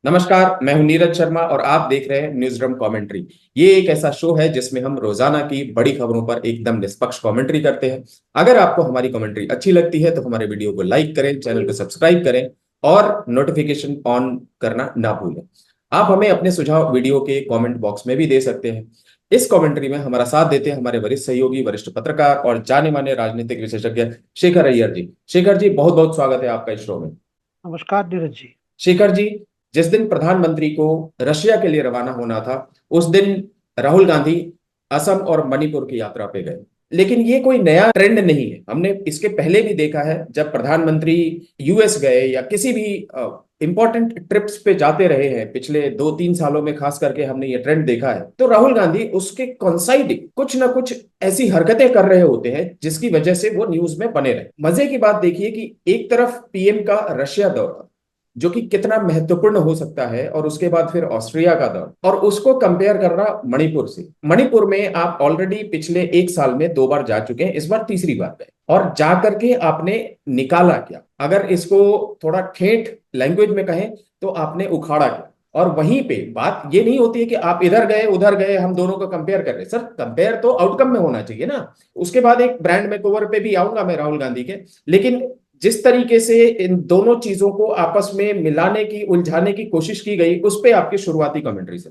नमस्कार, मैं हूं नीरज शर्मा और आप देख रहे हैं न्यूज ड्रम कमेंट्री। ये एक ऐसा शो है जिसमें हम रोजाना की बड़ी खबरों पर एकदम निष्पक्ष कमेंट्री करते हैं। अगर आपको हमारी कमेंट्री अच्छी लगती है तो हमारे वीडियो को लाइक करें, चैनल को सब्सक्राइब करें और नोटिफिकेशन ऑन करना ना भूलें। आप हमें अपने सुझाव वीडियो के कमेंट बॉक्स में भी दे सकते हैं। इस कमेंट्री में हमारा साथ देते हैं हमारे वरिष्ठ सहयोगी, वरिष्ठ पत्रकार और जाने माने राजनीतिक विशेषज्ञ शेखर अय्यर जी। शेखर जी, बहुत बहुत स्वागत है आपका इस शो में। नमस्कार नीरज जी। शेखर जी, जिस दिन प्रधानमंत्री को रशिया के लिए रवाना होना था, उस दिन राहुल गांधी असम और मणिपुर की यात्रा पे गए। लेकिन ये कोई नया ट्रेंड नहीं है, हमने इसके पहले भी देखा है। जब प्रधानमंत्री यूएस गए या किसी भी इंपॉर्टेंट ट्रिप्स पे जाते रहे हैं पिछले 2-3 सालों में, खास करके हमने ये ट्रेंड देखा है, तो राहुल गांधी उसके कॉन्साइडिंग कुछ ना कुछ ऐसी हरकतें कर रहे होते हैं जिसकी वजह से वो न्यूज में बने रहे। मजे की बात देखिए कि एक तरफ पीएम का रशिया दौरा, जो कि कितना महत्वपूर्ण हो सकता है, और उसके बाद फिर ऑस्ट्रिया का दौर, और उसको कंपेयर करना मणिपुर से। मणिपुर में आप ऑलरेडी पिछले 1 साल में 2 बार जा चुके हैं, इस बार तीसरी बार गए, और जा करके आपने निकाला क्या? अगर इसको थोड़ा ठेठ लैंग्वेज में कहें तो आपने उखाड़ा क्या? और वहीं पे बात ये नहीं होती है कि आप इधर गए उधर गए, हम दोनों को कंपेयर कर रहे हैं। सर, कंपेयर तो आउटकम में होना चाहिए ना। उसके बाद एक ब्रांड मेकओवर पे भी आऊंगा मैं राहुल गांधी के। लेकिन जिस तरीके से इन दोनों चीजों को आपस में मिलाने की, उलझाने की कोशिश की गई, उस पे आपकी शुरुआती कमेंट्री से।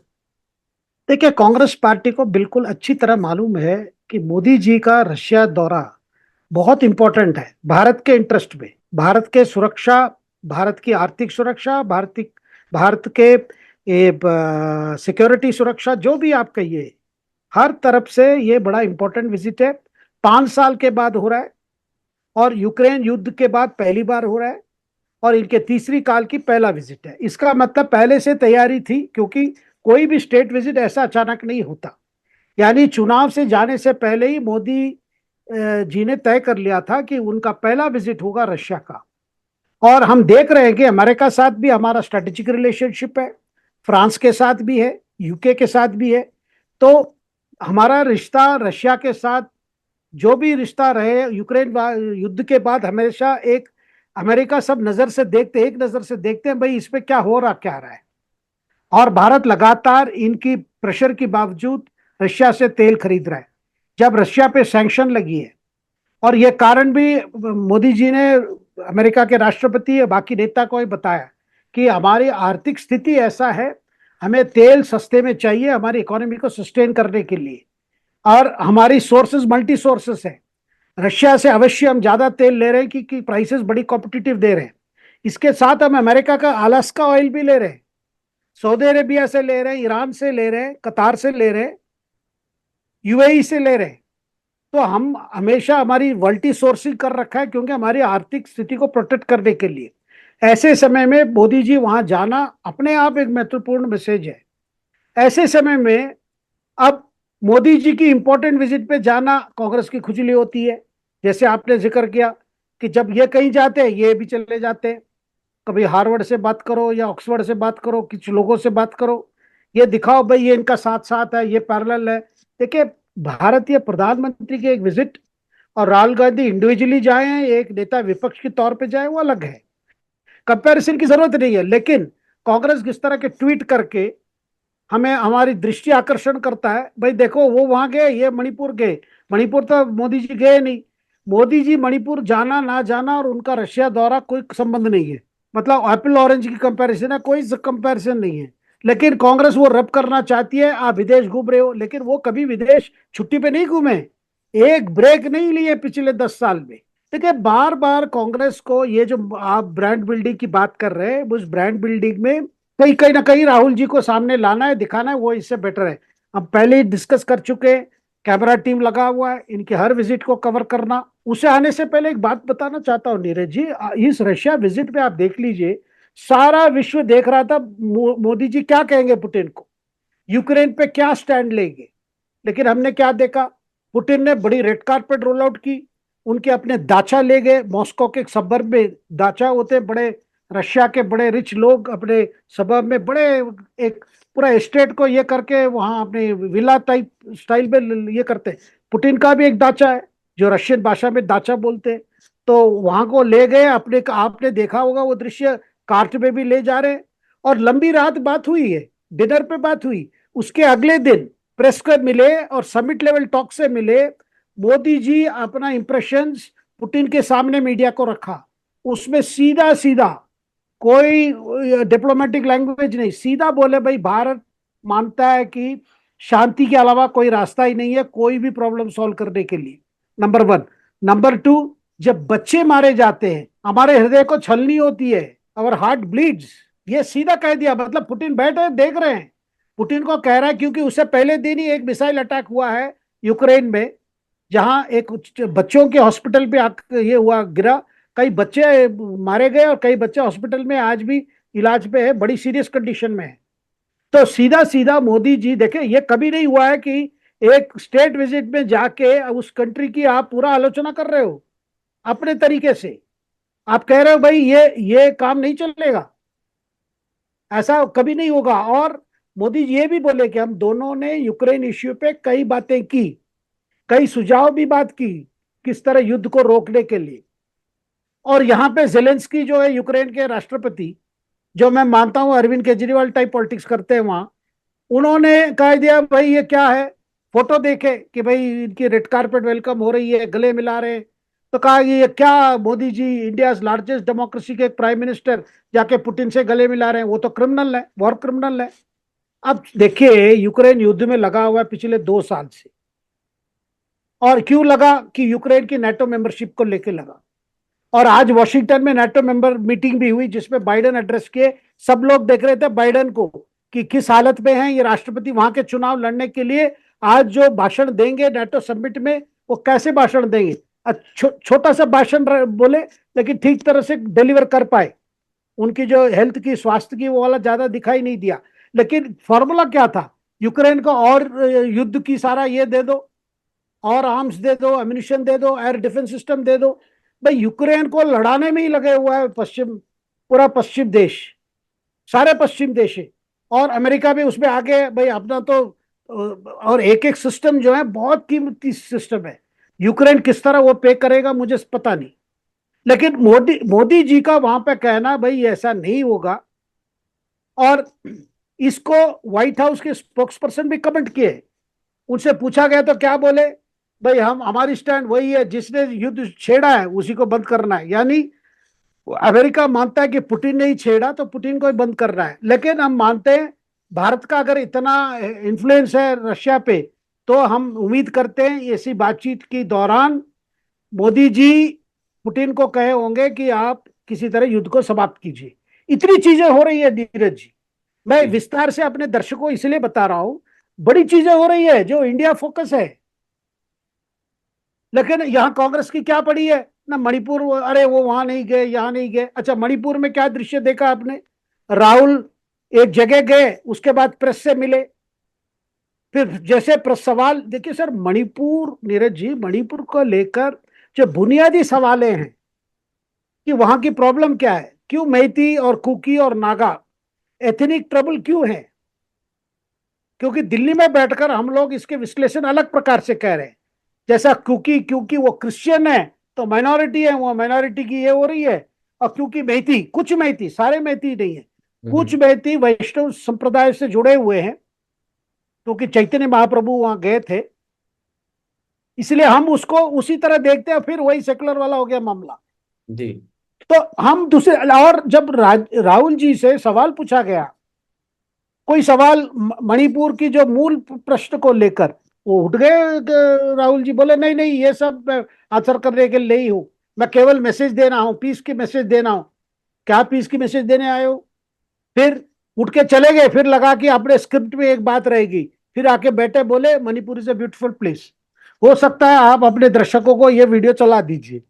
देखिए, कांग्रेस पार्टी को बिल्कुल अच्छी तरह मालूम है कि मोदी जी का रशिया दौरा बहुत इंपॉर्टेंट है भारत के इंटरेस्ट में। भारत के सुरक्षा, भारत की आर्थिक सुरक्षा, भारत के सिक्योरिटी सुरक्षा, जो भी आप कहिए, हर तरफ से ये बड़ा इंपॉर्टेंट विजिट है। 5 साल के बाद हो रहा है और यूक्रेन युद्ध के बाद पहली बार हो रहा है और इनके तीसरी काल की पहला विजिट है। इसका मतलब पहले से तैयारी थी, क्योंकि कोई भी स्टेट विजिट ऐसा अचानक नहीं होता। यानी चुनाव से जाने से पहले ही मोदी जी ने तय कर लिया था कि उनका पहला विजिट होगा रशिया का। और हम देख रहे हैं कि अमेरिका साथ भी हमारा स्ट्रेटेजिक रिलेशनशिप है, फ्रांस के साथ भी है, यूके के साथ भी है। तो हमारा रिश्ता रशिया के साथ, जो भी रिश्ता रहे यूक्रेन युद्ध के बाद, हमेशा एक अमेरिका सब नजर से देखते, एक नजर से देखते हैं भाई इस पे क्या रहा है। और भारत लगातार इनकी प्रेशर के बावजूद रशिया से तेल खरीद रहा है। जब रशिया पे सैंक्शन लगी है, और ये कारण भी मोदी जी ने अमेरिका के राष्ट्रपति या बाकी नेता को ही बताया कि हमारी आर्थिक स्थिति ऐसा है, हमें तेल सस्ते में चाहिए हमारी इकोनॉमी को सस्टेन करने के लिए। और हमारी सोर्सेज मल्टी सोर्सेस है। रशिया से अवश्य हम ज्यादा तेल ले रहे हैं क्योंकि प्राइसेस बड़ी कॉम्पिटिटिव दे रहे हैं। इसके साथ हम अमेरिका का अलास्का ऑयल भी ले रहे हैं, सऊदी अरेबिया से ले रहे हैं, ईरान से ले रहे हैं, कतार से ले रहे हैं, यूएई से ले रहे हैं। तो हम हमेशा हमारी मल्टी सोर्सिंग कर रखा है, क्योंकि हमारी आर्थिक स्थिति को प्रोटेक्ट करने के लिए। ऐसे समय में मोदी जी वहां जाना अपने आप एक महत्वपूर्ण मैसेज है। ऐसे समय में अब मोदी जी की इंपॉर्टेंट विजिट पे जाना कांग्रेस की खुजली होती है। जैसे आपने जिक्र किया कि जब ये कहीं जाते हैं ये भी चले जाते हैं। कभी हार्वर्ड से बात करो या ऑक्सफोर्ड से बात करो, कुछ लोगों से बात करो, ये दिखाओ भाई ये इनका साथ साथ है, ये पैरेलल है। देखिए, भारतीय प्रधानमंत्री की एक विजिट और राहुल गांधी इंडिविजुअली जाए हैं, एक नेता विपक्ष के तौर पे जाए, वो अलग है। कंपैरिजन की जरूरत नहीं है। लेकिन कांग्रेस किस तरह के ट्वीट करके हमें हमारी दृष्टि आकर्षण करता है, भाई देखो वो वहां गए, ये मणिपुर गए। मणिपुर तो मोदी जी गए नहीं। मोदी जी मणिपुर जाना ना जाना और उनका रशिया दौरा कोई संबंध नहीं है। मतलब एप्पल ऑरेंज की कंपैरिजन है, कोई कंपैरिजन नहीं है। लेकिन कांग्रेस वो रब करना चाहती है, आप विदेश घूम रहे हो, लेकिन वो कभी विदेश छुट्टी पे नहीं घूमे, एक ब्रेक नहीं लिए पिछले 10 साल में। देखिए, बार बार कांग्रेस को ये जो आप ब्रांड बिल्डिंग की बात कर रहे हैं, उस ब्रांड बिल्डिंग में कहीं कहीं ना कहीं राहुल जी को सामने लाना है, दिखाना है, वो इससे बेटर है। हम पहले ही डिस्कस कर चुके हैं, कैमरा टीम लगा हुआ है, इनके हर विजिट को कवर करना। उसे आने से पहले एक बात बताना चाहता हूँ नीरज जी, इस रशिया विजिट पे आप देख लीजिए, सारा विश्व देख रहा था मोदी जी क्या कहेंगे पुतिन को, यूक्रेन पे क्या स्टैंड लेंगे। लेकिन हमने क्या देखा, पुतिन ने बड़ी रेड कारपेट रोल आउट की, उनके अपने दाचा ले गए मॉस्को के सबर्ब में। दाचा होते बड़े, रशिया के बड़े रिच लोग अपने सबर्ब में बड़े, एक पूरा एस्टेट को ये करके वहां अपने विला टाइप स्टाइल में ये करते। पुतिन का भी एक दाचा है जो रशियन भाषा में दाचा बोलते हैं। तो वहां को ले गए अपने, आपने देखा होगा वो दृश्य, कार्ट में भी ले जा रहे हैं। और लंबी रात बात हुई है, डिनर पे बात हुई। उसके अगले दिन प्रेस को मिले और समिट लेवल टॉक से मिले। मोदी जी अपना इंप्रेशंस पुतिन के सामने मीडिया को रखा, उसमें सीधा सीधा, कोई डिप्लोमेटिक लैंग्वेज नहीं, सीधा बोले भाई भारत मानता है कि शांति के अलावा कोई रास्ता ही नहीं है कोई भी प्रॉब्लम सॉल्व करने के लिए, नंबर वन। नंबर टू, जब बच्चे मारे जाते हैं हमारे हृदय को छलनी होती है, अवर हार्ट ब्लीड्स, ये सीधा कह दिया। मतलब पुतिन बैठे देख रहे हैं, पुतिन को कह रहा है, क्योंकि उससे पहले दिन ही एक मिसाइल अटैक हुआ है यूक्रेन में, जहां एक बच्चों के हॉस्पिटल पे ये हुआ, गिरा, कई बच्चे मारे गए और कई बच्चे हॉस्पिटल में आज भी इलाज पे है, बड़ी सीरियस कंडीशन में है। तो सीधा सीधा मोदी जी, देखे ये कभी नहीं हुआ है कि एक स्टेट विजिट में जाके उस कंट्री की आप पूरा आलोचना कर रहे हो अपने तरीके से, आप कह रहे हो भाई ये काम नहीं चलेगा, ऐसा कभी नहीं होगा। और मोदी जी ये भी बोले कि हम दोनों ने यूक्रेन इश्यू पे कई बातें की, कई सुझाव भी बात की किस तरह युद्ध को रोकने के लिए। और यहां पे जेलेंस्की जो है यूक्रेन के राष्ट्रपति, जो मैं मानता हूं अरविंद केजरीवाल टाइप पॉलिटिक्स करते हैं वहां, उन्होंने कह दिया भाई ये क्या है, फोटो देखे कि भाई इनकी रेड कारपेट वेलकम हो रही है, गले मिला रहे हैं, तो कहा कि ये क्या, Modi ji India largest democracy के प्राइम मिनिस्टर जाके पुतिन से गले मिला रहे हैं, वो तो क्रिमिनल है, वॉर क्रिमिनल है। अब देखिए यूक्रेन युद्ध में लगा हुआ है पिछले 2 साल से, और क्यों लगा कि यूक्रेन की नेटो मेंबरशिप को लेकर लगा। और आज वॉशिंगटन में नेटो मेंबर मीटिंग भी हुई जिसमें बाइडेन एड्रेस किए, सब लोग देख रहे थे बाइडेन को कि किस हालत में है ये राष्ट्रपति वहां के चुनाव लड़ने के लिए। आज जो भाषण देंगे नेटो समिट में, वो कैसे भाषण देंगे, छोटा सा भाषण बोले लेकिन ठीक तरह से डिलीवर कर पाए, उनकी जो हेल्थ की, स्वास्थ्य की, वो वाला ज्यादा दिखाई नहीं दिया। लेकिन फॉर्मूला क्या था, यूक्रेन को और युद्ध की सारा ये दे दो, और आर्म्स दे दो, एम्यूनिशन दे दो, एयर डिफेंस सिस्टम दे दो। भाई यूक्रेन को लड़ाने में ही लगे हुआ है पूरा पश्चिम देश, सारे पश्चिम देश है, और अमेरिका भी उसमें आगे भाई अपना तो। और एक एक सिस्टम जो है बहुत कीमती सिस्टम है, यूक्रेन किस तरह वो पे करेगा मुझे पता नहीं। लेकिन मोदी जी का वहां पे कहना भाई ऐसा नहीं होगा, और इसको व्हाइट हाउस के स्पोक्स पर्सन भी कमेंट किए, उनसे पूछा गया तो क्या बोले, भाई हमारी स्टैंड वही है, जिसने युद्ध छेड़ा है उसी को बंद करना है। यानी अमेरिका मानता है कि पुतिन ने ही छेड़ा तो पुतिन को ही बंद करना है। लेकिन हम मानते हैं भारत का अगर इतना इन्फ्लुएंस है रशिया पे, तो हम उम्मीद करते हैं ऐसी बातचीत के दौरान मोदी जी पुतिन को कहे होंगे कि आप किसी तरह युद्ध को समाप्त कीजिए। इतनी चीजें हो रही है नीरज जी, मैं विस्तार से अपने दर्शकों को इसलिए बता रहा हूं, बड़ी चीजें हो रही है जो इंडिया फोकस है। लेकिन यहां कांग्रेस की क्या पड़ी है ना, मणिपुर, अरे वो वहां नहीं गए, यहां नहीं गए। अच्छा, मणिपुर में क्या दृश्य देखा आपने, राहुल एक जगह गए, उसके बाद प्रेस से मिले, फिर जैसे प्रेस सवाल, देखिए सर मणिपुर, नीरज जी मणिपुर को लेकर जो बुनियादी सवालें हैं कि वहां की प्रॉब्लम क्या है, क्यों मैती और कुकी और नागा एथनिक ट्रबल क्यों है, क्योंकि दिल्ली में बैठकर हम लोग इसके विश्लेषण अलग प्रकार से कह रहे हैं। जैसा क्योंकि वो क्रिश्चियन है तो माइनॉरिटी है, वो माइनॉरिटी की ये हो रही है, और क्योंकि मैती, कुछ मैती, सारे मैती नहीं है, कुछ मैती वैष्णव संप्रदाय से जुड़े हुए हैं, क्योंकि चैतन्य महाप्रभु वहां गए थे, इसलिए हम उसको उसी तरह देखते हैं। फिर वही सेकुलर वाला हो गया मामला जी। तो हम दूसरे, और जब राहुल जी से सवाल पूछा गया, कोई सवाल मणिपुर की जो मूल प्रश्न को लेकर, वो उठ गए राहुल जी, बोले नहीं नहीं ये सब आंसर करने के लिए ही हूं, मैं केवल मैसेज देना हूं, पीस की मैसेज देना हूं। क्या पीस की मैसेज देने आए हो, फिर उठ के चले गए, फिर लगा कि अपने स्क्रिप्ट में एक बात रहेगी, फिर आके बैठे बोले Manipur is a beautiful place. हो सकता है आप अपने दर्शकों को ये वीडियो चला दीजिए।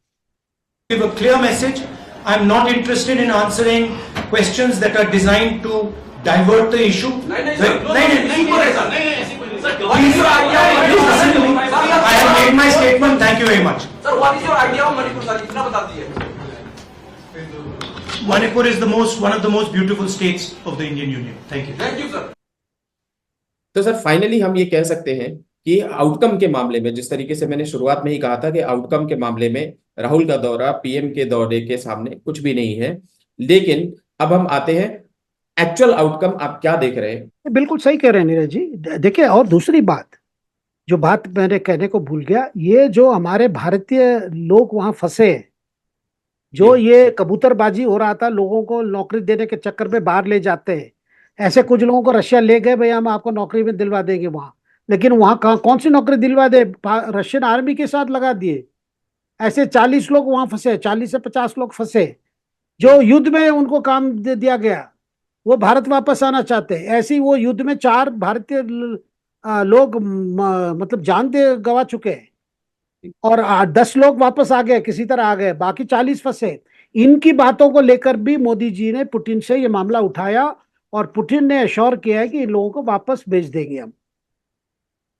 Give a clear message. I'm not interested in answering questions that are designed to divert the issue. नहीं सर, नहीं बोलेगा, नहीं sir, what is your idea? Please listen to me. I have made my statement. Thank you very much. Sir, what is your idea of Manipur sir? इतना बता दीजिए। Manipur is one of the most beautiful states of the Indian Union. Thank you. Thank you sir. तो sir finally हम ये कह सकते हैं कि आउटकम के मामले में, जिस तरीके से मैंने शुरुआत में ही कहा था कि आउटकम के मामले में राहुल का दौरा पीएम के दौरे के सामने कुछ भी नहीं है। लेकिन अब हम आते हैं एक्चुअल आउटकम आप क्या देख रहे हैं? बिल्कुल सही कह रहे हैं नीरज जी। देखिए, और दूसरी बात, जो बात मैंने कहने को भूल गया, ये जो हमारे भारतीय लोग वहां फंसे हैं, जो जी ये कबूतरबाजी हो रहा था, लोगों को नौकरी देने के चक्कर में बाहर ले जाते हैं, ऐसे कुछ लोगों को रशिया ले गए, भाई हम आपको नौकरी में दिलवा देंगे वहां। लेकिन वहां कौन सी नौकरी दिलवा दे, रशियन आर्मी के साथ लगा दिए। ऐसे 40 लोग वहां फंसे, 40 से 50 लोग फंसे, जी जो युद्ध में उनको काम दे दिया गया, वो भारत वापस आना चाहते हैं। ऐसे ही वो युद्ध में 4 भारतीय लोग मतलब जान दे गवा चुके हैं, और 10 लोग वापस आ गए, किसी तरह आ गए, बाकी 40 फंसे। इनकी बातों को लेकर भी मोदी जी ने पुतिन से ये मामला उठाया, और पुतिन ने अश्योर किया है कि इन लोगों को वापस भेज देंगे हम,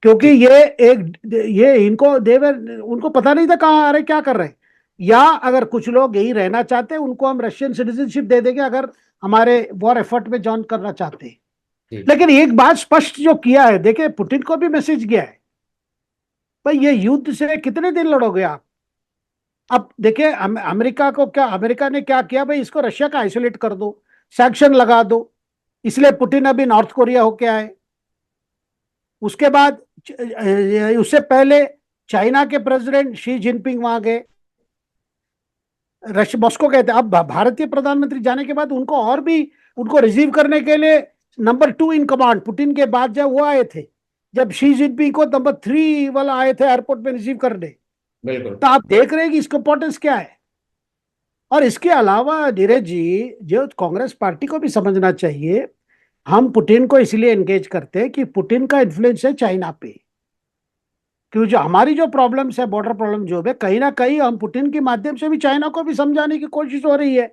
क्योंकि जी ये इनको देवर, उनको पता नहीं था कहाँ आ रहे, क्या कर रहे हैं। या अगर कुछ लोग यही रहना चाहते हैं, उनको हम रशियन सिटीजनशिप दे देंगे, अगर हमारे वॉर एफर्ट में ज्वाइन करना चाहते हैं। जी लेकिन एक बात स्पष्ट जो किया है, देखिए पुतिन को भी मैसेज गया है, भाई ये युद्ध से कितने दिन लड़ोगे आप। अब देखिए, अमेरिका को क्या, अमेरिका ने क्या किया, भाई इसको रशिया का आइसोलेट कर दो, सैंक्शन लगा दो। इसलिए पुतिन अभी नॉर्थ कोरिया होके आए। उसके बाद उससे पहले चाइना के प्रेसिडेंट शी जिनपिंग वहां गए, रश मॉस्को गए थे। अब भारतीय प्रधानमंत्री जाने के बाद उनको और भी, उनको रिसीव करने के लिए नंबर 2 इन कमांड पुतिन के बाद जब वो आए थे, जब शी जिनपिंग को नंबर 3 वाला आए थे एयरपोर्ट में रिसीव करने। बिल्कुल। तो आप देख रहे हैं कि इसका इंपॉर्टेंस क्या है। और इसके अलावा धीरज जी, जो कांग्रेस पार्टी को भी समझना चाहिए, हम पुतिन को इसलिए एंगेज करते हैं कि पुतिन का इन्फ्लुएंस है चाइना पे। क्योंकि जो हमारी जो प्रॉब्लम्स है, बॉर्डर प्रॉब्लम जो है, कहीं ना कहीं हम पुतिन के माध्यम से भी चाइना को भी समझाने की कोशिश हो रही है।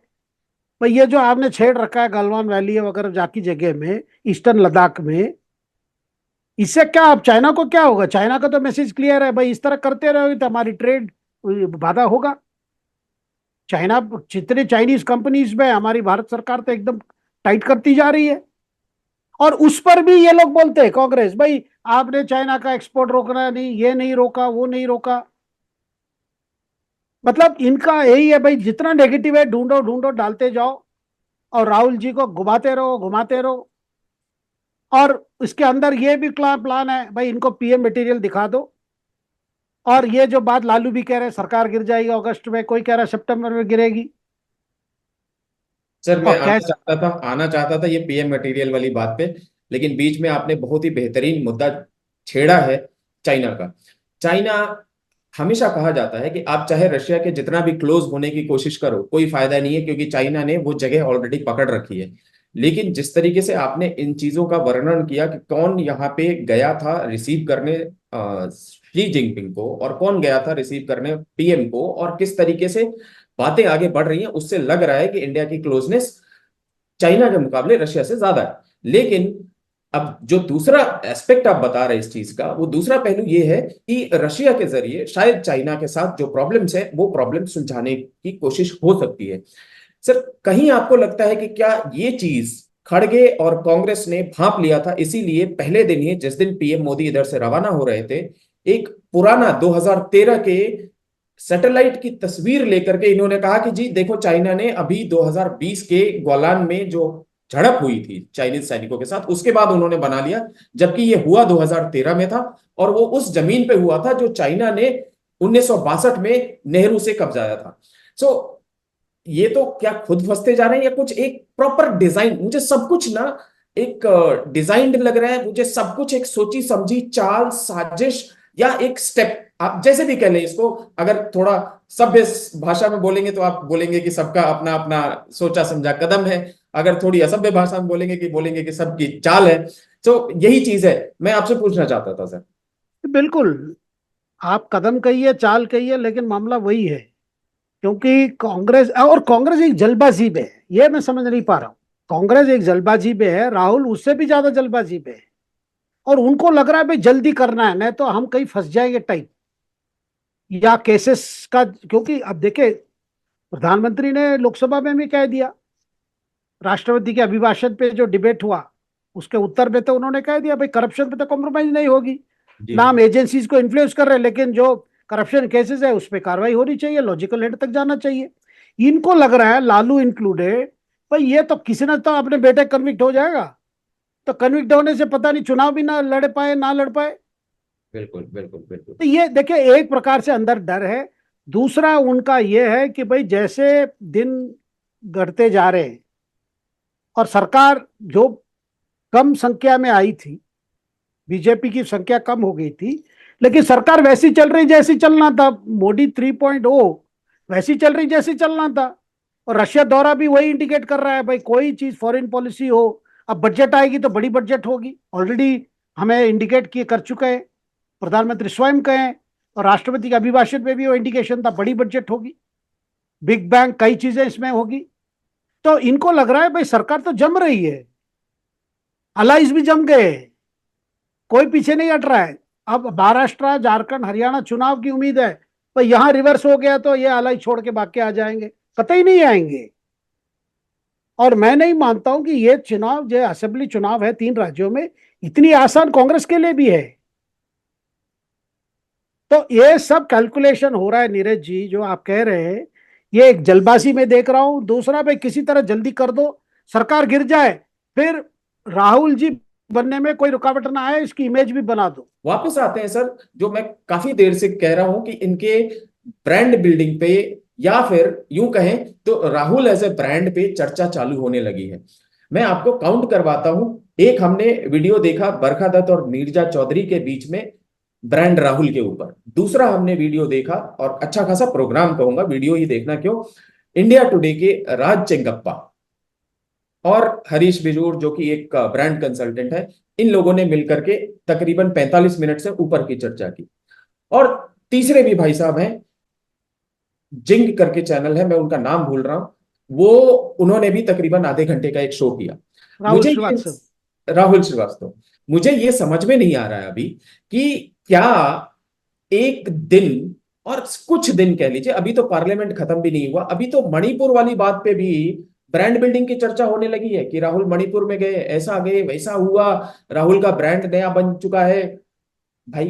भाई ये जो आपने छेड़ रखा है गलवान वैली वगैरह जाकी जगह में, ईस्टर्न लद्दाख में, इससे क्या, अब चाइना को क्या होगा। चाइना का तो मैसेज क्लियर है, भाई इस तरह करते रहोगे तो हमारी ट्रेड बाधा होगा। चाइना, जितने चाइनीज कंपनीज में हमारी भारत सरकार तो एकदम टाइट करती जा रही है। और उस पर भी ये लोग बोलते हैं कांग्रेस, भाई आपने चाइना का एक्सपोर्ट रोकना नहीं, ये नहीं रोका, वो नहीं रोका। मतलब इनका यही है, भाई जितना नेगेटिव है ढूंढो ढूंढो, डालते जाओ, और राहुल जी को घुमाते रहो घुमाते रहो। और इसके अंदर ये भी प्लान है, भाई इनको पीएम मटेरियल दिखा दो। और ये जो बात लालू भी कह रहे हैं, सरकार गिर जाएगी अगस्त में, कोई कह रहा है सितंबर में गिरेगी। सर, मैं और कैसे, आना चाहता था ये पीएम मटेरियल वाली बात पे, लेकिन बीच में आपने बहुत ही बेहतरीन मुद्दा छेड़ा है, चाइना का। चाइना, हमेशा कहा जाता है कि आप चाहे रशिया के जितना भी क्लोज होने की कोशिश करो, कोई फायदा नहीं है, क्योंकि चाइना ने वो जगह ऑलरेडी पकड़ रखी है। लेकिन जिस तरीके से आपने इन चीजों का वर्णन किया कि कौन यहाँ पे गया था रिसीव करने शी जिनपिंग को, और कौन गया था रिसीव करने पीएम को, और किस तरीके से बातें आगे बढ़ रही हैं, उससे लग रहा है कि इंडिया की क्लोजनेस चाइना के मुकाबले रशिया से ज्यादा है। लेकिन अब जो दूसरा एस्पेक्ट आप बता रहे इस चीज का, वो दूसरा पहलू ये है कि रशिया के जरिए शायद चाइना के साथ जो प्रॉब्लम्स है वो प्रॉब्लम सुलझाने की कोशिश हो सकती है। सर, कहीं आपको लगता है कि क्या ये चीज खड़गे और कांग्रेस ने भांप लिया था, इसीलिए पहले दिन ही जिस दिन पीएम मोदी इधर से रवाना हो रहे थे, एक पुराना 2013 के सैटेलाइट की तस्वीर लेकर के इन्होंने कहा कि जी देखो, चाइना ने अभी 2020 के गोलान में जो झड़प हुई थी चाइनीज सैनिकों के साथ, उसके बाद उन्होंने बना लिया, जबकि ये हुआ 2013 में था, और वो उस जमीन पे हुआ था जो चाइना ने 1962 में नेहरू से कब्जाया था। सो ये तो क्या खुद फंसते जा रहे हैं, या कुछ एक प्रॉपर डिजाइन, मुझे सब कुछ ना एक डिजाइंड लग रहा है, मुझे सब कुछ एक सोची समझी चाल, साजिश, या एक स्टेप, आप जैसे भी कह लें इसको। अगर थोड़ा सभ्य भाषा में बोलेंगे तो आप बोलेंगे कि सबका अपना अपना सोचा समझा कदम है, अगर थोड़ी असभ्य भाषा में बोलेंगे कि सबकी चाल है। तो यही चीज है, मैं आपसे पूछना चाहता था सर। बिल्कुल, आप कदम कहिए चाल कहिए, लेकिन मामला वही है। क्योंकि कांग्रेस एक जल्दबाजी में है, ये मैं समझ नहीं पा रहा हूँ। कांग्रेस एक जल्दबाजी में है, राहुल उससे भी ज्यादा जल्दबाजी में है। और उनको लग रहा है भाई जल्दी करना है, नहीं तो हम कहीं फंस जाएंगे टाइप, या केसेस का। क्योंकि अब देखे, प्रधानमंत्री ने लोकसभा में भी कह दिया, राष्ट्रपति के अभिभाषण पे जो डिबेट हुआ उसके उत्तर में तो उन्होंने कह दिया, भाई करप्शन पे तो कॉम्प्रोमाइज नहीं होगी। जी नाम एजेंसीज को इन्फ्लुएंस कर रहे हैं, लेकिन जो करप्शन केसेस है उस पर कार्रवाई होनी चाहिए, लॉजिकल एंड तक जाना चाहिए। इनको लग रहा है, लालू इंक्लूडेड, भाई ये तो किसी ने तो अपने बेटे कन्विक्ट हो जाएगा, तो कन्विक्ट होने से पता नहीं चुनाव भी ना लड़ पाए ना लड़ पाए। बिल्कुल बिल्कुल बिल्कुल। तो ये देखिए एक प्रकार से अंदर डर है। दूसरा उनका ये है कि भाई जैसे दिन घटते जा रहे हैं और सरकार जो कम संख्या में आई थी, बीजेपी की संख्या कम हो गई थी, लेकिन सरकार वैसी चल रही जैसी चलना था। मोदी 3.0 वैसी चल रही जैसी चलना था। और रशिया दौरा भी वही इंडिकेट कर रहा है, भाई कोई चीज फॉरेन पॉलिसी हो, अब बजट आएगी तो बड़ी बजट होगी, ऑलरेडी हमें इंडिकेट किए कर चुके हैं, प्रधानमंत्री स्वयं कहे, और राष्ट्रपति के अभिभाषण में भी वो इंडिकेशन था, बड़ी बजट होगी, बिग बैंग कई चीजें इसमें होगी। तो इनको लग रहा है भाई सरकार तो जम रही है, अलाइज भी जम गए, कोई पीछे नहीं हट रहा है। अब महाराष्ट्र झारखंड हरियाणा चुनाव की उम्मीद है, भाई यहां रिवर्स हो गया तो ये अलाई छोड़ के भाग के आ जाएंगे, कतई नहीं आएंगे। और मैं नहीं मानता हूं कि ये चुनाव जो असेंबली चुनाव है 3 राज्यों में, इतनी आसान कांग्रेस के लिए भी है। तो ये सब कैलकुलेशन हो रहा है नीरज जी, जो आप कह रहे हैं, ये एक जल्दबाजी में देख रहा हूं। दूसरा भाई किसी तरह जल्दी कर दो, सरकार गिर जाए, फिर राहुल जी बनने में कोई रुकावट ना आए, इसकी इमेज भी बना दो। वापस आते हैं सर, जो मैं काफी देर से कह रहा हूं कि इनके ब्रांड बिल्डिंग पे, या फिर यूं कहें तो राहुल एज ए ब्रांड पे चर्चा चालू होने लगी है। मैं आपको काउंट करवाता हूं। एक हमने वीडियो देखा बरखा दत्त और नीरजा चौधरी के बीच में ब्रांड राहुल के ऊपर। दूसरा हमने वीडियो देखा, और अच्छा खासा प्रोग्राम कहूंगा, वीडियो ही देखना क्यों, इंडिया टुडे के राज चेंगप्पा और हरीश बिजूर जो कि एक ब्रांड कंसल्टेंट है, इन लोगों ने मिलकर के तकरीबन 45 मिनट से ऊपर की चर्चा की। और तीसरे भी भाई साहब हैं, जिंग करके चैनल है, मैं उनका नाम भूल रहा हूं, वो उन्होंने भी तकरीबन आधे घंटे का एक शो किया। राहुल श्रीवास्तव। राहुल श्रीवास्तव, मुझे ये समझ में नहीं आ रहा है अभी कि क्या एक दिन और कुछ दिन कह लीजिए, अभी तो पार्लियामेंट खत्म भी नहीं हुआ, अभी तो मणिपुर वाली बात पे भी ब्रांड बिल्डिंग की चर्चा होने लगी है कि राहुल मणिपुर में गए, ऐसा गए वैसा हुआ, राहुल का ब्रांड नया बन चुका है। भाई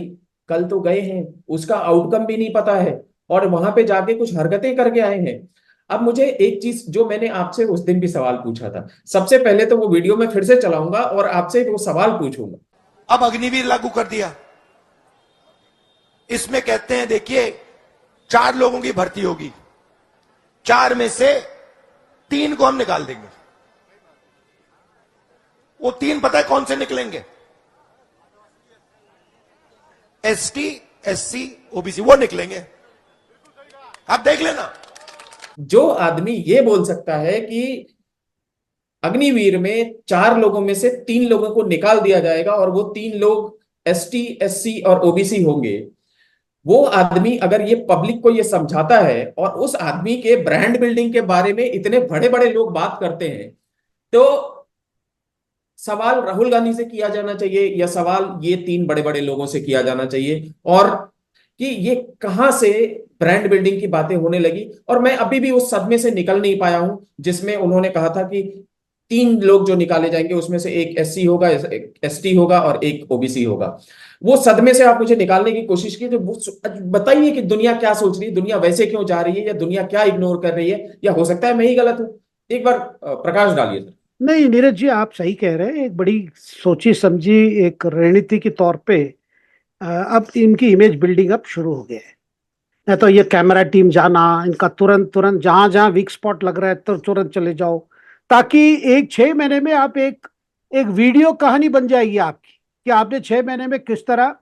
कल तो गए हैं, उसका आउटकम भी नहीं पता है, और वहां पे जाके कुछ हरकतें करके आए हैं। अब मुझे एक चीज जो मैंने आपसे उस दिन भी सवाल पूछा था, सबसे पहले तो वो वीडियो में फिर से चलाऊंगा और आपसे वो सवाल पूछूंगा। अब अग्निवीर लागू कर दिया। इसमें कहते हैं देखिए 4 लोगों की भर्ती होगी, 4 में से 3 को हम निकाल देंगे। वो 3 पता है कौन से निकलेंगे? एसटी, एससी, ओबीसी, वो निकलेंगे। आप देख लेना। जो आदमी ये बोल सकता है कि अग्निवीर में 4 लोगों में से 3 लोगों को निकाल दिया जाएगा और वो 3 लोग एसटी, एससी और ओबीसी होंगे, वो आदमी अगर ये पब्लिक को ये समझाता है और उस आदमी के ब्रांड बिल्डिंग के बारे में इतने बड़े बड़े लोग बात करते हैं, तो सवाल राहुल गांधी से किया जाना चाहिए या सवाल ये 3 बड़े बड़े लोगों से किया जाना चाहिए, और कि ये कहां से ब्रांड बिल्डिंग की बातें होने लगी। और मैं अभी भी उस सदमे से निकल नहीं पाया हूं जिसमें उन्होंने कहा था कि 3 लोग जो निकाले जाएंगे उसमें से एक एससी होगा, एक एसटी होगा और एक ओबीसी होगा। वो सदमे से आप मुझे निकालने की कोशिश की। जो बताइए कि दुनिया क्या सोच रही है, दुनिया वैसे क्यों जा रही है, या दुनिया क्या इग्नोर कर रही है, या हो सकता है मैं ही गलत हूं। एक बार प्रकाश डालिए सर। नहीं नीरज जी, आप सही कह रहे हैं। एक बड़ी सोची समझी एक रणनीति के तौर पे अब इनकी इमेज बिल्डिंग अब शुरू हो गया है। नहीं तो ये कैमरा टीम जाना, इनका तुरंत तुरंत जहां जहां वीक स्पॉट लग रहा है तो तुरंत चले जाओ, ताकि एक 6 महीने में आप एक एक वीडियो कहानी बन जाएगी आपकी कि आपने 6 महीने में किस तरह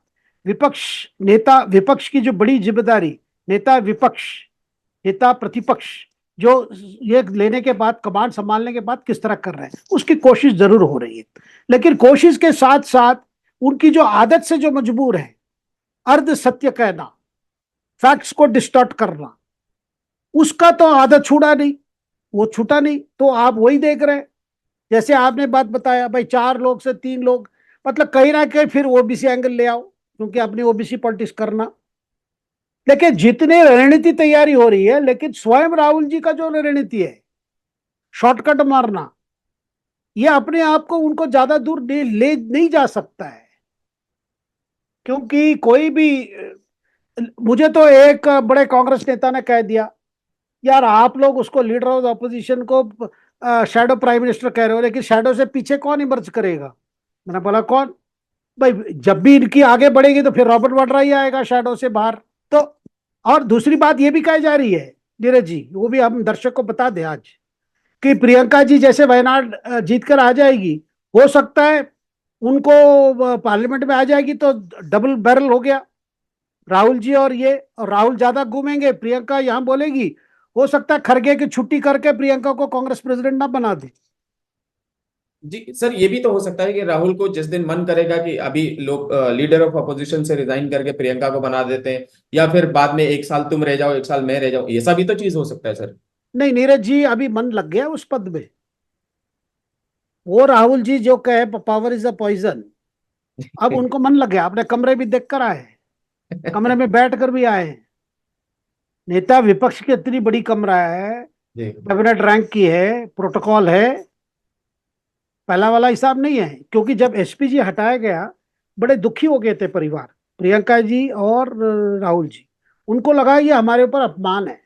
विपक्ष की जो बड़ी जिम्मेदारी, नेता विपक्ष, नेता प्रतिपक्ष, जो ये लेने के बाद, कमांड संभालने के बाद किस तरह कर रहे हैं, उसकी कोशिश जरूर हो रही है। लेकिन कोशिश के साथ साथ उनकी जो आदत से जो मजबूर है, अर्ध सत्य कहना, फैक्ट्स को डिस्टॉर्ट करना, उसका तो आदत छूटा नहीं, वो छूटा नहीं। तो आप वही देख रहे हैं, जैसे आपने बात बताया भाई 4 लोग से 3 लोग, मतलब कहीं ना कहीं फिर ओबीसी एंगल ले आओ, क्योंकि अपनी ओबीसी पॉलिटिक्स करना। लेकिन जितने रणनीति तैयारी हो रही है, लेकिन स्वयं राहुल जी का जो रणनीति है, शॉर्टकट मारना, ये अपने आप को उनको ज्यादा दूर ले नहीं जा सकता है। क्योंकि कोई भी, मुझे तो एक बड़े कांग्रेस नेता ने कह दिया, यार आप लोग उसको लीडर ऑफ द ऑपोजिशन को शैडो प्राइम मिनिस्टर कह रहे हो, लेकिन शैडो से पीछे कौन इमर्ज करेगा? मैंने बोला कौन? भाई जब भी इनकी आगे बढ़ेगी तो फिर रॉबर्ट वाड्रा ही आएगा शैडो से बाहर। तो और दूसरी बात ये भी कही जा रही है नीरज जी, वो भी हम दर्शक को बता दें आज, कि प्रियंका जी जैसे वायनाड जीत कर आ जाएगी, हो सकता है उनको पार्लियामेंट में आ जाएगी तो डबल बैरल हो गया राहुल जी और ये, और राहुल ज्यादा घूमेंगे, प्रियंका यहां बोलेगी, हो सकता है खरगे की छुट्टी करके प्रियंका को कांग्रेस प्रेसिडेंट ना बना दे। जी सर, ये भी तो हो सकता है कि राहुल को जिस दिन मन करेगा कि अभी लोग लीडर ऑफ अपोजिशन से रिजाइन करके प्रियंका को बना देते हैं, या फिर बाद में एक साल तुम रह जाओ एक साल मैं रह जाऊं, ऐसा भी तो चीज हो सकता है सर। नहीं नीरज जी, अभी मन लग गया उस पद में। वो राहुल जी जो कहे पावर इज अ पॉइजन, अब उनको मन लग गया। अपने कमरे भी देख कर आए, कमरे में बैठ कर भी आए। नेता विपक्ष की इतनी बड़ी कमरा है, जी कैबिनेट रैंक की है, प्रोटोकॉल है, पहला वाला हिसाब नहीं है। क्योंकि जब एसपीजी हटाया गया, बड़े दुखी हो गए थे परिवार, प्रियंका जी और राहुल जी। उनको लगा ये हमारे ऊपर अपमान है।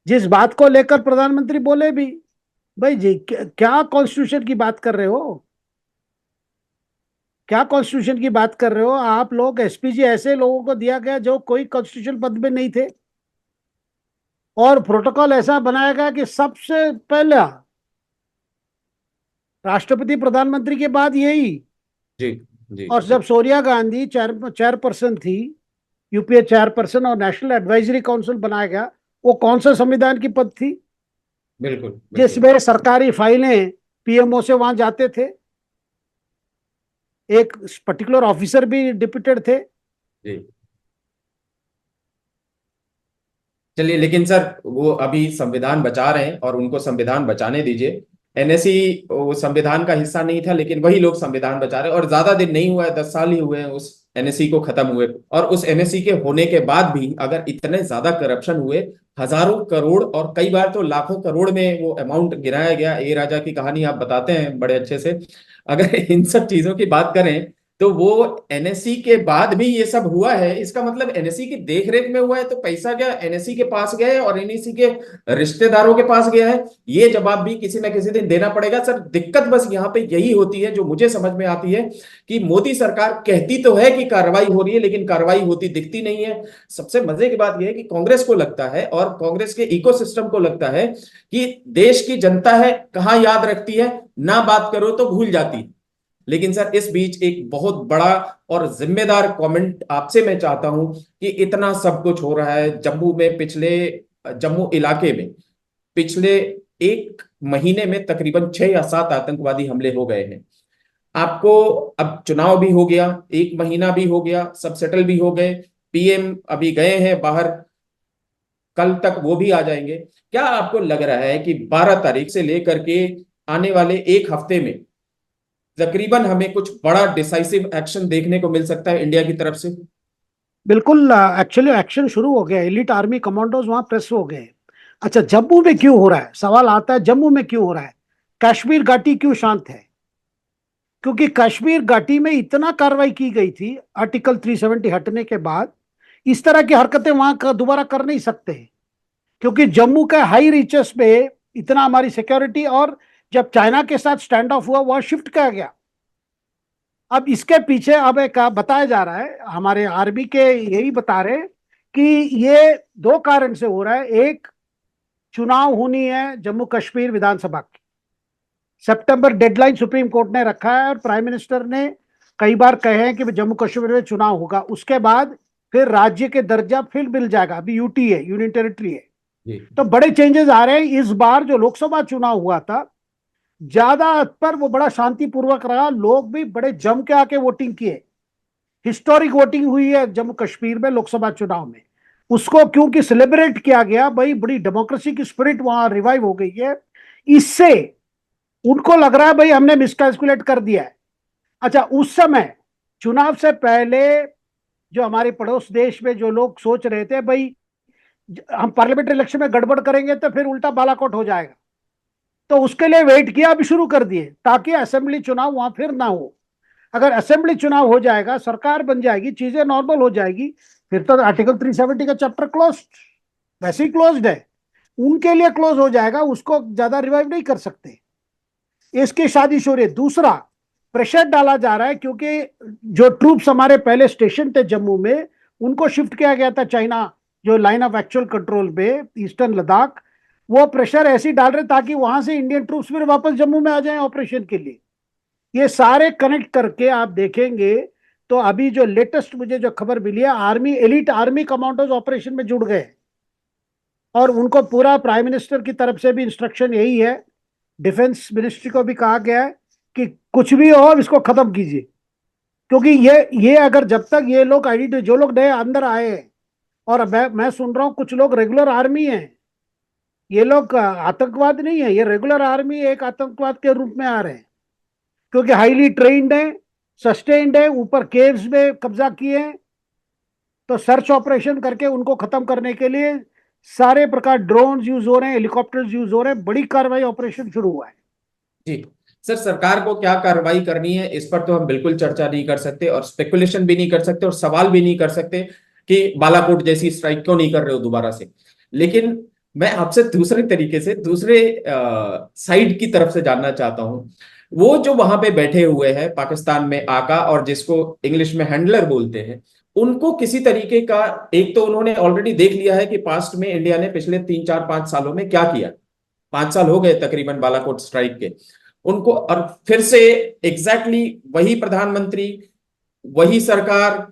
जिस बात को लेकर प्रधानमंत्री बोले भी, भाई जी क्या कॉन्स्टिट्यूशन की बात कर रहे हो? क्या कॉन्स्टिट्यूशन की बात कर रहे हो आप लोग? एसपीजी ऐसे लोगों को दिया गया जो कोई कॉन्स्टिट्यूशन पद में नहीं थे, और प्रोटोकॉल ऐसा बनाया गया कि सबसे पहला राष्ट्रपति प्रधानमंत्री के बाद यही। जी जी और जब सोनिया गांधी चेयरपर्सन थी, यूपीए चेयरपर्सन, और नेशनल एडवाइजरी काउंसिल बनाया गया, वो कौन सा संविधान की पद थी बिल्कुल बिल्कुल। जिसमें सरकारी फाइलें पीएमओ से वहां जाते थे, एक पर्टिकुलर ऑफिसर भी डिप्यूटेड थे। जी चलिए, लेकिन सर वो अभी संविधान बचा रहे हैं और उनको संविधान बचाने दीजिए। एनएससी वो संविधान का हिस्सा नहीं था, लेकिन वही लोग संविधान बचा रहे हैं, और ज्यादा दिन नहीं हुआ है, 10 साल ही हुए हैं उस एनएससी को खत्म हुए। और उस एनएससी के होने के बाद भी अगर इतने ज्यादा करप्शन हुए, हजारों करोड़ और कई बार तो लाखों करोड़ में वो अमाउंट गिराया गया, ए राजा की कहानी आप बताते हैं बड़े अच्छे से। अगर इन सब चीजों की बात करें तो वो एनएससी के बाद भी ये सब हुआ है, इसका मतलब एनएससी की देखरेख में हुआ है, तो पैसा क्या एनएससी के पास गया है और एनएससी के रिश्तेदारों के पास गया है? ये जवाब भी किसी ना किसी दिन देना पड़ेगा सर। दिक्कत बस यहाँ पे यही होती है जो मुझे समझ में आती है, कि मोदी सरकार कहती तो है कि कार्रवाई हो रही है, लेकिन कार्रवाई होती दिखती नहीं है। सबसे मजे की बात यह है कि कांग्रेस को लगता है और कांग्रेस के इकोसिस्टम को लगता है कि देश की जनता है, कहां याद रखती है, ना बात करो तो भूल जाती है। लेकिन सर इस बीच एक बहुत बड़ा और जिम्मेदार कमेंट आपसे मैं चाहता हूं कि इतना सब कुछ हो रहा है जम्मू में, जम्मू इलाके में पिछले एक महीने में तकरीबन 6 या 7 आतंकवादी हमले हो गए हैं। आपको अब चुनाव भी हो गया, 1 महीना भी हो गया, सब सेटल भी हो गए, पीएम अभी गए हैं बाहर, कल तक वो भी आ जाएंगे। क्या आपको लग रहा है कि 12 तारीख से लेकर के आने वाले एक हफ्ते में तकरीबन हमें कुछ बड़ा डिसाइसिव एक्शन देखने को मिल सकता है इंडिया की तरफ से? बिल्कुल, एक्चुअली एक्शन शुरू हो गया, एलिट आर्मी कमांडोज वहां प्रेस हो गए। अच्छा, जम्मू में क्यों हो रहा है? सवाल आता है जम्मू में क्यों हो रहा है, कश्मीर घाटी क्यों शांत है? क्योंकि कश्मीर घाटी में इतना कार्रवाई की गई थी आर्टिकल 370 हटने के बाद, इस तरह की हरकतें वहां दोबारा कर नहीं सकते। क्योंकि जम्मू के हाई रीचेस पे इतना हमारी सिक्योरिटी, और जब चाइना के साथ स्टैंड ऑफ हुआ वहां शिफ्ट किया गया। अब इसके पीछे अब एक बताया जा रहा है, हमारे आर्मी के यही बता रहे हैं कि ये 2 कारण से हो रहा है। एक, चुनाव होनी है जम्मू कश्मीर विधानसभा की, सितंबर डेडलाइन सुप्रीम कोर्ट ने रखा है, और प्राइम मिनिस्टर ने कई बार कहे हैं कि जम्मू कश्मीर में चुनाव होगा, उसके बाद फिर राज्य के दर्जा फिर मिल जाएगा। अभी यूटी है, यूनियन टेरिटरी है। तो बड़े चेंजेस आ रहे हैं। इस बार जो लोकसभा चुनाव हुआ था, ज्यादा पर वो बड़ा शांतिपूर्वक रहा, लोग भी बड़े जम के आके वोटिंग किए। हिस्टोरिक वोटिंग हुई है जम्मू कश्मीर में लोकसभा चुनाव में। उसको क्योंकि सेलिब्रेट किया गया, भाई बड़ी डेमोक्रेसी की स्पिरिट वहां रिवाइव हो गई है। इससे उनको लग रहा है भाई हमने मिसकैलकुलेट कर दिया है। अच्छा, उस समय चुनाव से पहले जो हमारे पड़ोस देश में जो लोग सोच रहे थे भाई हम पार्लियामेंट्री इलेक्शन में गड़बड़ करेंगे तो फिर उल्टा बालाकोट हो जाएगा, तो उसके लिए वेट किया, अभी शुरू कर दिए ताकि असेंबली चुनाव वहां फिर ना हो। अगर असेंबली चुनाव हो जाएगा, सरकार बन जाएगी, चीजें नॉर्मल हो जाएगी, फिर तो आर्टिकल 370 का चैप्टर क्लोज। वैसे ही क्लोज्ड है, उनके लिए क्लोज हो जाएगा, उसको ज्यादा रिवाइव नहीं कर सकते। इसकी शादी हो रही है। दूसरा, प्रेशर डाला जा रहा है क्योंकि जो ट्रूप्स हमारे पहले स्टेशन थे जम्मू में, उनको शिफ्ट किया गया था चाइना जो लाइन ऑफ एक्चुअल कंट्रोल पे ईस्टर्न लद्दाख। वो प्रेशर ऐसे ही डाल रहे ताकि वहां से इंडियन ट्रूप्स फिर वापस जम्मू में आ जाएं ऑपरेशन के लिए। ये सारे कनेक्ट करके आप देखेंगे तो अभी जो लेटेस्ट मुझे जो खबर मिली है, army elite army commandos operation में जुड़ गए और उनको पूरा प्राइम मिनिस्टर की तरफ से भी इंस्ट्रक्शन यही है, डिफेंस मिनिस्ट्री को भी कहा गया है कि कुछ भी हो इसको खत्म कीजिए। क्योंकि ये अगर जब तक ये लोग आईडी जो लोग नए अंदर आए हैं, और मैं सुन रहा हूं कुछ लोग रेगुलर आर्मी हैं, ये लोग आतंकवाद नहीं है, ये रेगुलर आर्मी एक आतंकवाद के रूप में आ रहे हैं क्योंकि हाईली ट्रेन्ड है, सस्टेन्ड है, ऊपर केव्स में कब्जा किए हैं। तो सर्च ऑपरेशन करके उनको खत्म करने के लिए सारे प्रकार ड्रोन यूज हो रहे हैं, हेलीकॉप्टर्स यूज हो रहे हैं, बड़ी कार्रवाई ऑपरेशन शुरू हुआ है। जी सर, सरकार को क्या कार्रवाई करनी है इस पर तो हम बिल्कुल चर्चा नहीं कर सकते और स्पेकुलेशन भी नहीं कर सकते और सवाल भी नहीं कर सकते कि बालाकोट जैसी स्ट्राइक क्यों नहीं कर रहे हो दोबारा से। लेकिन मैं आपसे दूसरे तरीके से, दूसरे साइड की तरफ से जानना चाहता हूं, वो जो वहां पे बैठे हुए हैं पाकिस्तान में आका, और जिसको इंग्लिश में हैंडलर बोलते हैं, उनको किसी तरीके का, एक तो उन्होंने ऑलरेडी देख लिया है कि पास्ट में इंडिया ने पिछले 3 4 5 सालों में क्या किया, 5 साल हो गए तकरीबन बालाकोट स्ट्राइक के उनको, और फिर से एग्जैक्टली वही प्रधानमंत्री, वही सरकार,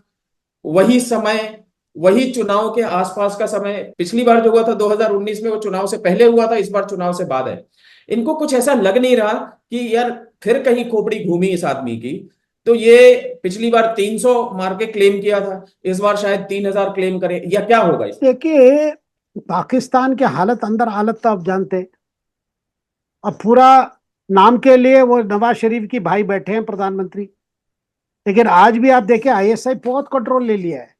वही समय, वही चुनाव के आसपास का समय। पिछली बार जो हुआ था 2019 में, वो चुनाव से पहले हुआ था, इस बार चुनाव से बाद है। इनको कुछ ऐसा लग नहीं रहा कि यार फिर कहीं खोपड़ी घूमी इस आदमी की, तो ये पिछली बार 300 मार के क्लेम किया था, इस बार शायद 3000 क्लेम करे, या क्या होगा इस? देखिए, पाकिस्तान के हालत अंदर हालत तो आप जानते हैं। अब पूरा नाम के लिए वो नवाज शरीफ की भाई बैठे हैं प्रधानमंत्री, लेकिन आज भी आप देखें आईएसआई बहुत कंट्रोल ले लिया है।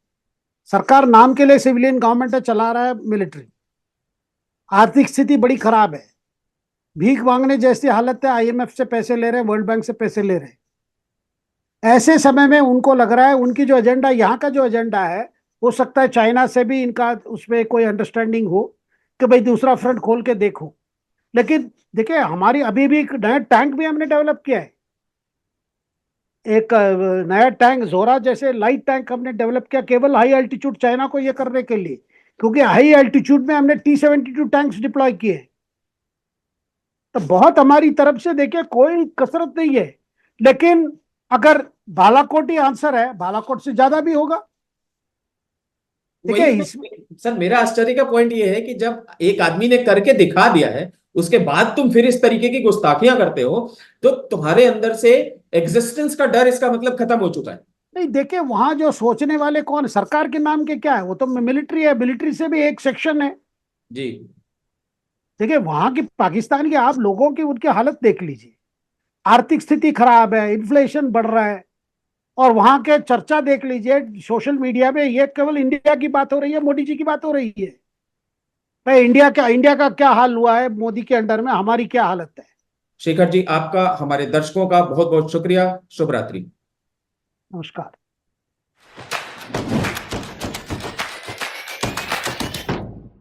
सरकार नाम के लिए सिविलियन गवर्नमेंट है, चला रहा है मिलिट्री। आर्थिक स्थिति बड़ी खराब है, भीख मांगने जैसी हालत है, आईएमएफ से पैसे ले रहे हैं, वर्ल्ड बैंक से पैसे ले रहे हैं। ऐसे समय में उनको लग रहा है उनकी जो एजेंडा, यहाँ का जो एजेंडा है, हो सकता है चाइना से भी इनका उसमें कोई अंडरस्टैंडिंग हो कि भाई दूसरा फ्रंट खोल के देखो। लेकिन देखिए, हमारी अभी भी एक नया टैंक भी हमने डेवलप किया है, एक नया टैंक जोरा जैसे लाइट टैंक हमने डेवलप किया केवल हाई एल्टीट्यूड चाइना को ये करने के लिए, क्योंकि हाई एल्टीट्यूड में हमने T-72 टैंक्स डिप्लॉय किए। तो बहुत हमारी तरफ से देखिए कोई कसरत नहीं है, लेकिन अगर बालाकोट ही आंसर है, बालाकोट से ज्यादा भी होगा। देखिए इसमें सर मेरा आश्चर्य का पॉइंट ये है कि जब एक आदमी ने करके दिखा दिया है, उसके बाद तुम फिर इस तरीके की गुस्ताखियां करते हो, तो तुम्हारे अंदर से एग्जिस्टेंस का डर, इसका मतलब खत्म हो चुका है। नहीं, देखिए वहां जो सोचने वाले कौन, सरकार के नाम के क्या है, वो तो मिलिट्री है, मिलिट्री से भी एक सेक्शन है। जी देखिए वहां की पाकिस्तान के आप लोगों की उनकी हालत देख लीजिए, आर्थिक स्थिति खराब है, इन्फ्लेशन बढ़ रहा है, और वहां के चर्चा देख लीजिए सोशल मीडिया में, ये केवल इंडिया की बात हो रही है, मोदी जी की बात हो रही है। भाई इंडिया का क्या हाल हुआ है मोदी के अंडर में, हमारी क्या हालत है। शेखर जी, आपका, हमारे दर्शकों का बहुत बहुत शुक्रिया। शुभ रात्रि। नमस्कार।